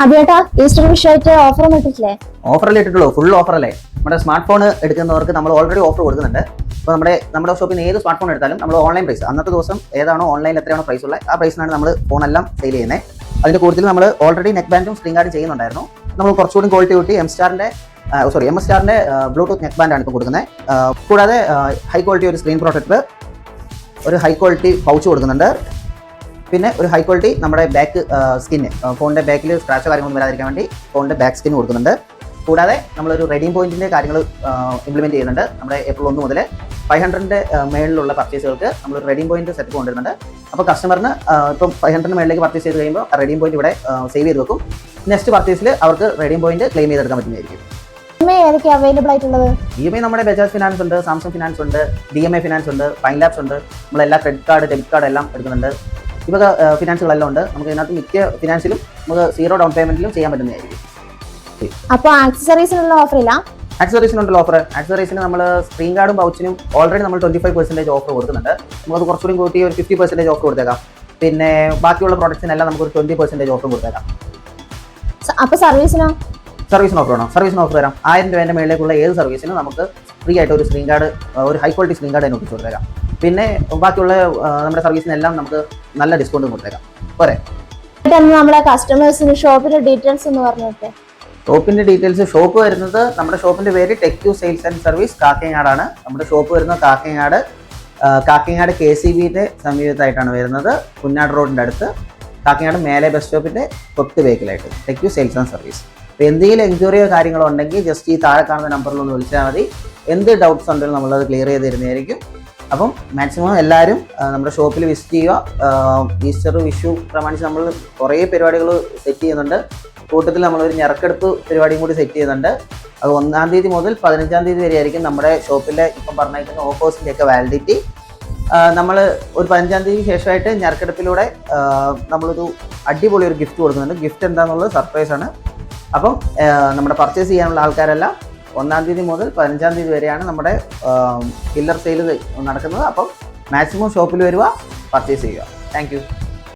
അതെട്ടാ Easter വിഷയമായിട്ട് offer ഒന്നും ഇട്ടിട്ടില്ലേ? ഓഫറല്ലേ ഇട്ടിട്ടുള്ളൂ, full ഓഫറല്ലേ. നമ്മുടെ സ്മാർട്ട് ഫോൺ എടുക്കുന്നവർക്ക് നമ്മൾ ഓൾറെഡി ഓഫർ കൊടുക്കുന്നുണ്ട്. അപ്പോൾ നമ്മുടെ ഷോപ്പിൽ നിന്ന് ഏത് സ്മാർട്ട് ഫോൺ എടുത്താലും നമ്മൾ ഓൺലൈൻ പ്രൈസ്, അന്നത്തെ ദിവസം ഏതാണോ ഓൺലൈനിൽ എത്രയാണോ പ്രൈസ് ഉള്ളത് ആ പ്രൈസിനാണ് നമ്മൾ ഫോണെല്ലാം സെയിൽ ചെയ്യുന്നത്. അതിൻ്റെ കൂടുതൽ നമ്മൾ ഓൾറെഡി നെക്ക് ബാൻഡും സ്ക്രീൻ ഗാർഡും ചെയ്യുന്നുണ്ടായിരുന്നു. നമ്മൾ കുറച്ചുകൂടി ക്വാളിറ്റി കൂട്ടി എം എസ് സ്റ്റാറിൻ്റെ ബ്ലൂടൂത്ത് നെക്ക് ബാൻഡാണ് ഇപ്പോൾ കൊടുക്കുന്നത്. കൂടാതെ ഹൈ ക്വാളിറ്റി ഒരു സ്ക്രീൻ പ്രൊട്ടക്ടർ, ഒരു ഹൈ ക്വാളിറ്റി പൗച്ച് കൊടുക്കുന്നുണ്ട്. പിന്നെ ഒരു ഹൈ ക്വാളിറ്റി നമ്മുടെ ബാക്ക് സ്കിന്ന്, ഫോണിൻ്റെ ബാക്കിൽ സ്ക്രാച്ചോ കാര്യങ്ങളൊന്നും വരാതിരിക്കാൻ വേണ്ടി ഫോണിൻ്റെ ബാക്ക് സ്കിൻ കൊടുക്കുന്നുണ്ട്. കൂടാതെ നമ്മളൊരു റെഡീം പോയിന്റിൻ്റെ കാര്യങ്ങൾ ഇംപ്ലിമെൻറ്റ് ചെയ്യുന്നുണ്ട്. നമ്മുടെ ഏപ്രിൽ 1 മുതൽ 500 മേളിലുള്ള പർച്ചേസുകൾക്ക് നമ്മളൊരു റെഡീം പോയിന്റ് സെറ്റ് കൊണ്ടുവരുന്നുണ്ട്. അപ്പോൾ കസ്റ്റമറിന് ഇപ്പം 500 മേളിലേക്ക് പർച്ചേസ് ചെയ്ത് കഴിയുമ്പോൾ ആ റെഡീം പോയിന്റ് ഇവിടെ സേവ് ചെയ്ത് വെക്കും. നെക്സ്റ്റ് പർച്ചേസിൽ അവർക്ക് റെഡീം പോയിന്റ് ക്ലെയിം ചെയ്തെടുക്കാൻ പറ്റുന്നതായിരിക്കും. ഏതൊക്കെ അവൈലബിൾ ആയിട്ടുള്ളത്? EMI നമ്മുടെ ബജാജ് ഫിനാൻസ് ഉണ്ട്, സാംസങ് ഫിനാൻസ് ഉണ്ട്, DMA ഫിനാൻസ് ഉണ്ട്, ഫൈൻ ലാബ്സ് ഉണ്ട്. നമ്മളെല്ലാ ക്രെഡിറ്റ് കാർഡ്, ഡെബിറ്റ് കാർഡ് എല്ലാം എടുക്കുന്നുണ്ട്. ഇവ ഫിനാൻസുകളെല്ലാം ഉണ്ട്. നമുക്ക് ഇതിനകത്ത് മിക്ക ഫിനാൻസിലും നമുക്ക് 0 ഡൗൺ പേയ്മെന്റിലും ചെയ്യാൻ പറ്റുന്നതായിരിക്കും. അപ്പോൾ ആക്സസറീസിനുള്ള ഓഫർ ഇല്ല? ആക്സസറീസിനുണ്ടല്ലോ ഓഫർ. ആക്സസറീസിന് നമ്മൾ സ്ക്രീൻ ഗാർഡും പൗച്ചിനും ഓൾറെഡി നമ്മൾ 25% ഓഫർ കൊടുക്കുന്നുണ്ട്. നമുക്കത് കുറച്ചുകൂടി കൂട്ടി ഒരു 50% ഓഫർ കൊടുത്തേക്കാം. പിന്നെ ബാക്കിയുള്ള പ്രോഡക്റ്റ്സിനെല്ലാം നമുക്കൊരു 20% ഓഫർ കൊടുത്തേക്കാം. അപ്പോൾ സർവീസിന് ഓഫർ വേണം? സർവീസിന് ഓഫർ തരാം. 1000 രൂപേൻ്റെ മേളിലേക്കുള്ള ഏത് സർവീസിനും നമുക്ക് ഫ്രീ ആയിട്ട് ഒരു സ്ക്രീൻ ഗാർഡ്, ഒരു ഹൈ ക്വാളിറ്റി സ്ക്രീൻ ഗാർഡ് തന്നെ ഒട്ടിച്ച് കൊടുത്തേക്കാം. പിന്നെ ബാക്കിയുള്ള നമ്മുടെ സർവീസിനെല്ലാം നമുക്ക് നല്ല ഡിസ്കൗണ്ട് കൊടുത്തേക്കാം. പോരെ? നമ്മളെ കസ്റ്റമേഴ്സിന് ഷോപ്പിന്റെ ഡീറ്റെയിൽസ് എന്ന് പറഞ്ഞിട്ട്. ഷോപ്പിന്റെ ഡീറ്റെയിൽസ്, ഷോപ്പ് വരുന്നത് നമ്മുടെ ഷോപ്പിന്റെ പേര് ടെക്യു സെയിൽസ് ആൻഡ് സർവീസ് കാക്കയങ്ങാടാണ്. നമ്മുടെ ഷോപ്പ് വരുന്നത് കാക്കയങ്ങാട് KCBയുടെ സമീപത്തായിട്ടാണ് വരുന്നത്. കുഞ്ഞാട് റോഡിൻ്റെ അടുത്ത്, കാക്കയങ്ങാട് മേലെ ബസ് സ്റ്റോപ്പിന്റെ തൊട്ട് ബേക്കിലായിട്ട് ടെക്യു സെയിൽസ് ആൻഡ് സർവീസ്. അപ്പോൾ എന്തെങ്കിലും എൻക്വയറിയോ കാര്യങ്ങളോ ഉണ്ടെങ്കിൽ ജസ്റ്റ് ഈ താഴെ കാണുന്ന നമ്പറിൽ ഒന്ന് വിളിച്ചാൽ മതി. എന്ത് ഡൗട്ട്സ് ഉണ്ടെങ്കിലും നമ്മളത് ക്ലിയർ ചെയ്ത് തരുന്നതായിരിക്കും. അപ്പം മാക്സിമം എല്ലാവരും നമ്മുടെ ഷോപ്പിൽ വിസിറ്റ് ചെയ്യുക. ഈസ്റ്റർ, വിഷു പ്രമാണിച്ച് നമ്മൾ കുറേ പരിപാടികൾ സെറ്റ് ചെയ്യുന്നുണ്ട്. കൂട്ടത്തിൽ നമ്മളൊരു ഞെറക്കെടുപ്പ് പരിപാടിയും കൂടി സെറ്റ് ചെയ്യുന്നുണ്ട്. അത് 1-ാം തീയതി മുതൽ 15-ാം തീയതി വരെ ആയിരിക്കും നമ്മുടെ ഷോപ്പിലെ ഇപ്പം പറഞ്ഞിരിക്കുന്ന ഓഫേഴ്സിൻ്റെയൊക്കെ വാലിഡിറ്റി. നമ്മൾ ഒരു 15-ാം തീയതി ശേഷമായിട്ട് ഞെറക്കെടുപ്പിലൂടെ നമ്മളൊരു അടിപൊളി ഒരു ഗിഫ്റ്റ് കൊടുക്കുന്നുണ്ട്. ഗിഫ്റ്റ് എന്താണെന്നുള്ളത് സർപ്രൈസാണ്. അപ്പം നമ്മുടെ പർച്ചേസ് ചെയ്യാനുള്ള ആൾക്കാരെല്ലാം 1-ാം തീയതി മുതൽ 15-ാം തീയതി വരെയാണ് നമ്മുടെ കില്ലർ സെയിൽ നടക്കുന്നത്. അപ്പം മാക്സിമം ഷോപ്പിൽ വരിക, പർച്ചേസ് ചെയ്യുക. Thank you.